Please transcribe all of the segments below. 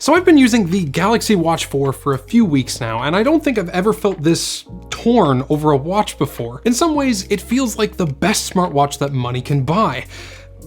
So I've been using the Galaxy Watch 4 for a few weeks now, and I don't think I've ever felt this torn over a watch before. In some ways, it feels like the best smartwatch that money can buy,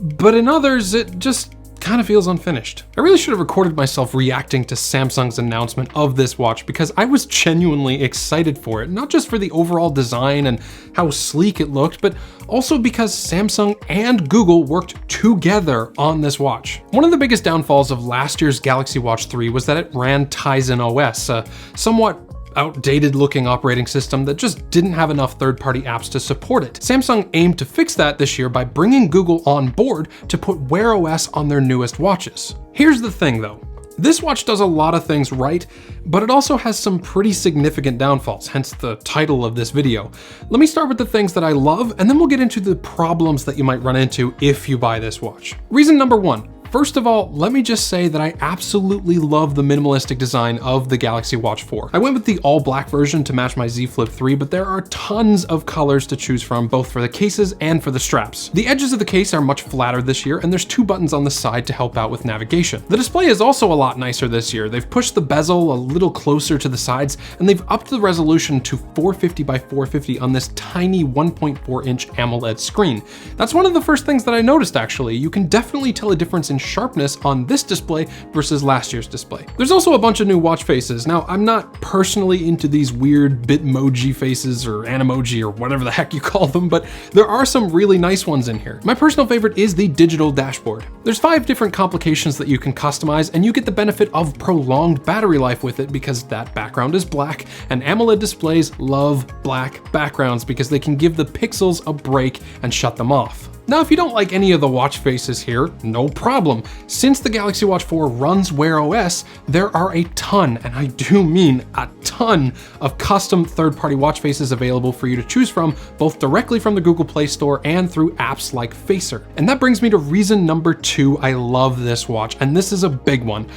but in others, it just kind of feels unfinished. I really should have recorded myself reacting to Samsung's announcement of this watch because I was genuinely excited for it, not just for the overall design and how sleek it looked, but also because Samsung and Google worked together on this watch. One of the biggest downfalls of last year's Galaxy Watch 3 was that it ran Tizen OS, a somewhat outdated looking operating system that just didn't have enough third-party apps to support it. Samsung aimed to fix that this year by bringing Google on board to put Wear OS on their newest watches. Here's the thing though. This watch does a lot of things right, but it also has some pretty significant downfalls, hence the title of this video. Let me start with the things that I love, and then we'll get into the problems that you might run into if you buy this watch. Reason number one. First of all, let me just say that I absolutely love the minimalistic design of the Galaxy Watch 4. I went with the all black version to match my Z Flip 3, but there are tons of colors to choose from, both for the cases and for the straps. The edges of the case are much flatter this year, and there's 2 buttons on the side to help out with navigation. The display is also a lot nicer this year. They've pushed the bezel a little closer to the sides, and they've upped the resolution to 450 by 450 on this tiny 1.4 inch AMOLED screen. That's one of the first things that I noticed actually. You can definitely tell a difference in sharpness on this display versus last year's display. There's also a bunch of new watch faces. Now, I'm not personally into these weird Bitmoji faces or Animoji or whatever the heck you call them, but there are some really nice ones in here. My personal favorite is the digital dashboard. There's 5 different complications that you can customize, and you get the benefit of prolonged battery life with it because that background is black, and AMOLED displays love black backgrounds because they can give the pixels a break and shut them off. Now, if you don't like any of the watch faces here, no problem. Since the Galaxy Watch 4 runs Wear OS, there are a ton, and I do mean a ton, of custom third-party watch faces available for you to choose from, both directly from the Google Play Store and through apps like Facer. And that brings me to reason number 2 I love this watch, and this is a big one.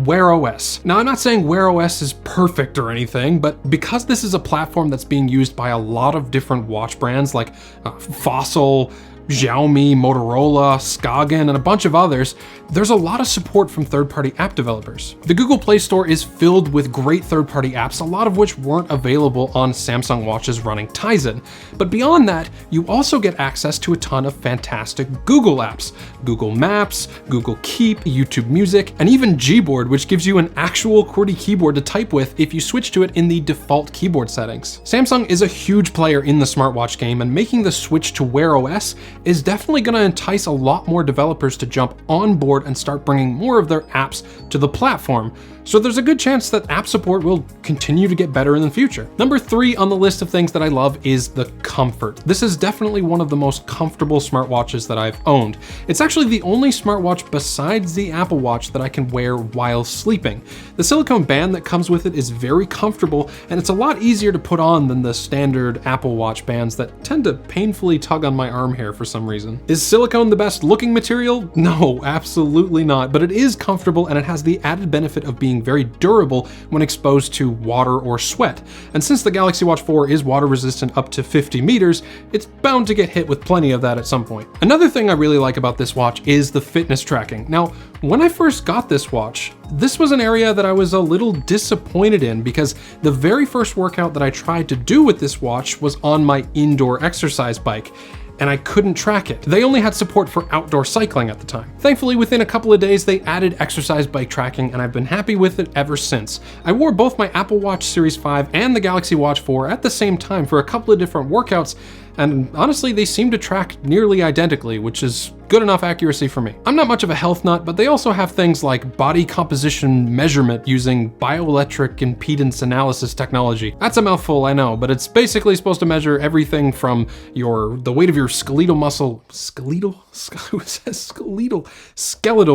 Wear OS. Now, I'm not saying Wear OS is perfect or anything, but because this is a platform that's being used by a lot of different watch brands like Fossil, Xiaomi, Motorola, Skagen, and a bunch of others, there's a lot of support from third-party app developers. The Google Play Store is filled with great third-party apps, a lot of which weren't available on Samsung watches running Tizen. But beyond that, you also get access to a ton of fantastic Google apps. Google Maps, Google Keep, YouTube Music, and even Gboard, which gives you an actual QWERTY keyboard to type with if you switch to it in the default keyboard settings. Samsung is a huge player in the smartwatch game, and making the switch to Wear OS is definitely going to entice a lot more developers to jump on board and start bringing more of their apps to the platform. So there's a good chance that app support will continue to get better in the future. Number 3 on the list of things that I love is the comfort. This is definitely one of the most comfortable smartwatches that I've owned. It's actually the only smartwatch besides the Apple Watch that I can wear while sleeping. The silicone band that comes with it is very comfortable, and it's a lot easier to put on than the standard Apple Watch bands that tend to painfully tug on my arm hair for some reason. Is silicone the best looking material? No, absolutely not, but it is comfortable, and it has the added benefit of being very durable when exposed to water or sweat. And since the Galaxy Watch 4 is water resistant up to 50 meters, it's bound to get hit with plenty of that at some point. Another thing I really like about this watch is the fitness tracking. Now, when I first got this watch, this was an area that I was a little disappointed in because the very first workout that I tried to do with this watch was on my indoor exercise bike, and I couldn't track it. They only had support for outdoor cycling at the time. Thankfully, within a couple of days, they added exercise bike tracking, and I've been happy with it ever since. I wore both my Apple Watch Series 5 and the Galaxy Watch 4 at the same time for a couple of different workouts, and honestly, they seem to track nearly identically, which is good enough accuracy for me. I'm not much of a health nut, but they also have things like body composition measurement using bioelectric impedance analysis technology. That's a mouthful, I know, but it's basically supposed to measure everything from the weight of your skeletal muscle, skeletal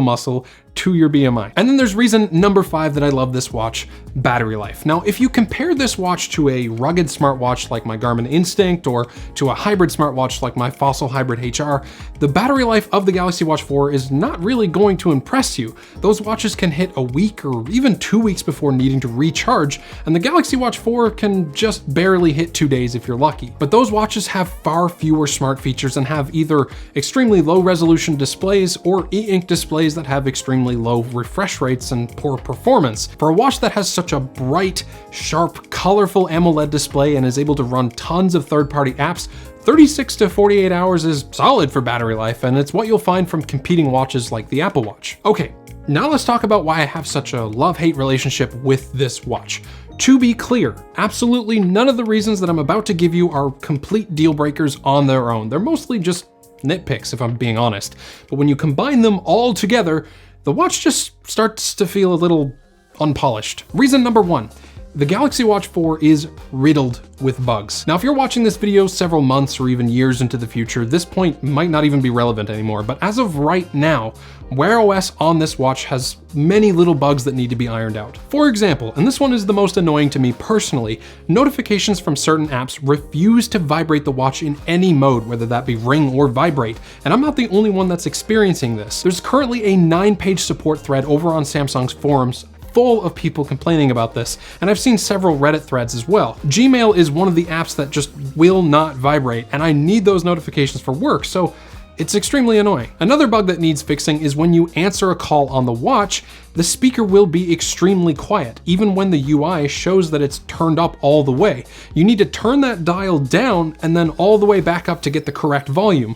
muscle to your BMI. And then there's reason number 5 that I love this watch, battery life. Now, if you compare this watch to a rugged smartwatch like my Garmin Instinct or to a hybrid smartwatch like my Fossil Hybrid HR, the battery life of the Galaxy Watch 4 is not really going to impress you. Those watches can hit a week or even 2 weeks before needing to recharge, and the Galaxy Watch 4 can just barely hit 2 days if you're lucky. But those watches have far fewer smart features and have either extremely low resolution displays or e-ink displays that have extremely extremely low refresh rates and poor performance. For a watch that has such a bright, sharp, colorful AMOLED display and is able to run tons of third-party apps, 36 to 48 hours is solid for battery life, and it's what you'll find from competing watches like the Apple Watch. Okay, now let's talk about why I have such a love-hate relationship with this watch. To be clear, absolutely none of the reasons that I'm about to give you are complete deal breakers on their own. They're mostly just nitpicks, if I'm being honest. But when you combine them all together, the watch just starts to feel a little unpolished. Reason number one. The Galaxy Watch 4 is riddled with bugs. Now, if you're watching this video several months or even years into the future, this point might not even be relevant anymore, but as of right now, Wear OS on this watch has many little bugs that need to be ironed out. For example, and this one is the most annoying to me personally, notifications from certain apps refuse to vibrate the watch in any mode, whether that be ring or vibrate, and I'm not the only one that's experiencing this. There's currently a 9-page support thread over on Samsung's forums full of people complaining about this, and I've seen several Reddit threads as well. Gmail is one of the apps that just will not vibrate, and I need those notifications for work, so it's extremely annoying. Another bug that needs fixing is when you answer a call on the watch, the speaker will be extremely quiet, even when the UI shows that it's turned up all the way. You need to turn that dial down and then all the way back up to get the correct volume.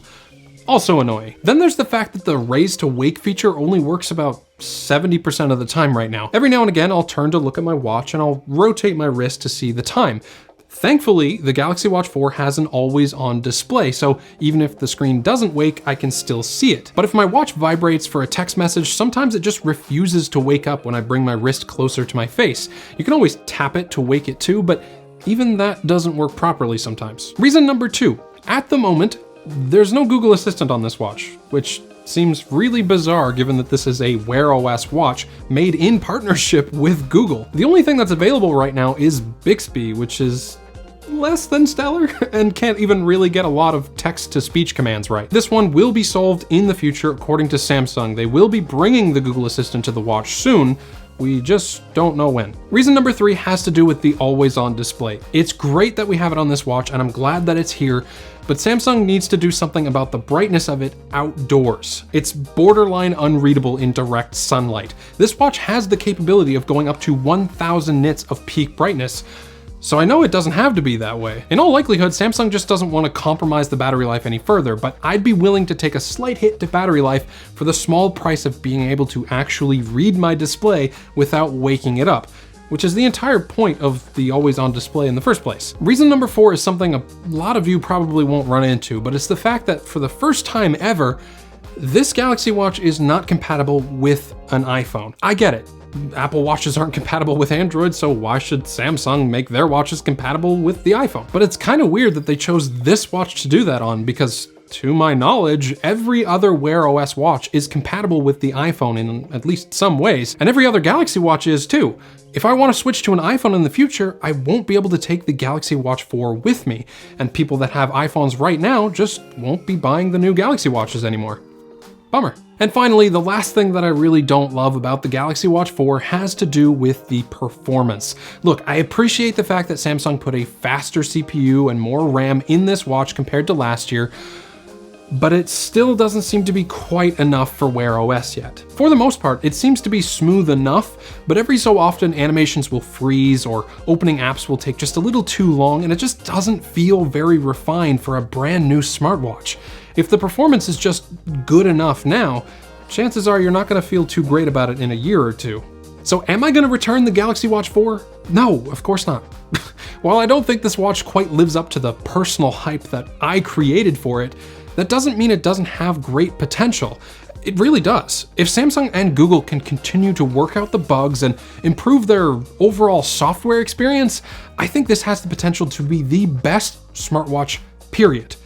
Also annoying. Then there's the fact that the raise to wake feature only works about 70% of the time right now. Every now and again, I'll turn to look at my watch and I'll rotate my wrist to see the time. Thankfully, the Galaxy Watch 4 has an always-on display, so even if the screen doesn't wake, I can still see it. But if my watch vibrates for a text message, sometimes it just refuses to wake up when I bring my wrist closer to my face. You can always tap it to wake it too, but even that doesn't work properly sometimes. Reason number two, at the moment, there's no Google Assistant on this watch, which seems really bizarre given that this is a Wear OS watch made in partnership with Google. The only thing that's available right now is Bixby, which is less than stellar and can't even really get a lot of text-to-speech commands right. This one will be solved in the future according to Samsung. They will be bringing the Google Assistant to the watch soon. We just don't know when. Reason number three has to do with the always-on display. It's great that we have it on this watch, and I'm glad that it's here, but Samsung needs to do something about the brightness of it outdoors. It's borderline unreadable in direct sunlight. This watch has the capability of going up to 1000 nits of peak brightness, so I know it doesn't have to be that way. In all likelihood, Samsung just doesn't want to compromise the battery life any further, but I'd be willing to take a slight hit to battery life for the small price of being able to actually read my display without waking it up, which is the entire point of the always-on display in the first place. Reason number four is something a lot of you probably won't run into, but it's the fact that for the first time ever, this Galaxy Watch is not compatible with an iPhone. I get it. Apple Watches aren't compatible with Android, so why should Samsung make their watches compatible with the iPhone? But it's kind of weird that they chose this watch to do that on, because to my knowledge, every other Wear OS watch is compatible with the iPhone in at least some ways, and every other Galaxy Watch is too. If I want to switch to an iPhone in the future, I won't be able to take the Galaxy Watch 4 with me, and people that have iPhones right now just won't be buying the new Galaxy Watches anymore. Bummer. And finally, the last thing that I really don't love about the Galaxy Watch 4 has to do with the performance. Look, I appreciate the fact that Samsung put a faster CPU and more RAM in this watch compared to last year, but it still doesn't seem to be quite enough for Wear OS yet. For the most part, it seems to be smooth enough, but every so often animations will freeze or opening apps will take just a little too long, and it just doesn't feel very refined for a brand new smartwatch. If the performance is just good enough now, chances are you're not gonna feel too great about it in a year or two. So am I gonna return the Galaxy Watch 4? No, of course not. While I don't think this watch quite lives up to the personal hype that I created for it, that doesn't mean it doesn't have great potential. It really does. If Samsung and Google can continue to work out the bugs and improve their overall software experience, I think this has the potential to be the best smartwatch, period.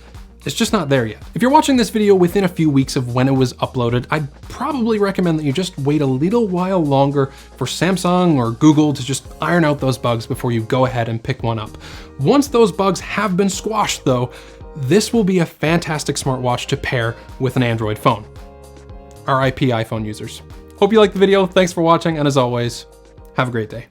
It's just not there yet. If you're watching this video within a few weeks of when it was uploaded, I'd probably recommend that you just wait a little while longer for Samsung or Google to just iron out those bugs before you go ahead and pick one up. Once those bugs have been squashed though, this will be a fantastic smartwatch to pair with an Android phone. RIP iPhone users. Hope you liked the video, thanks for watching, and as always, have a great day.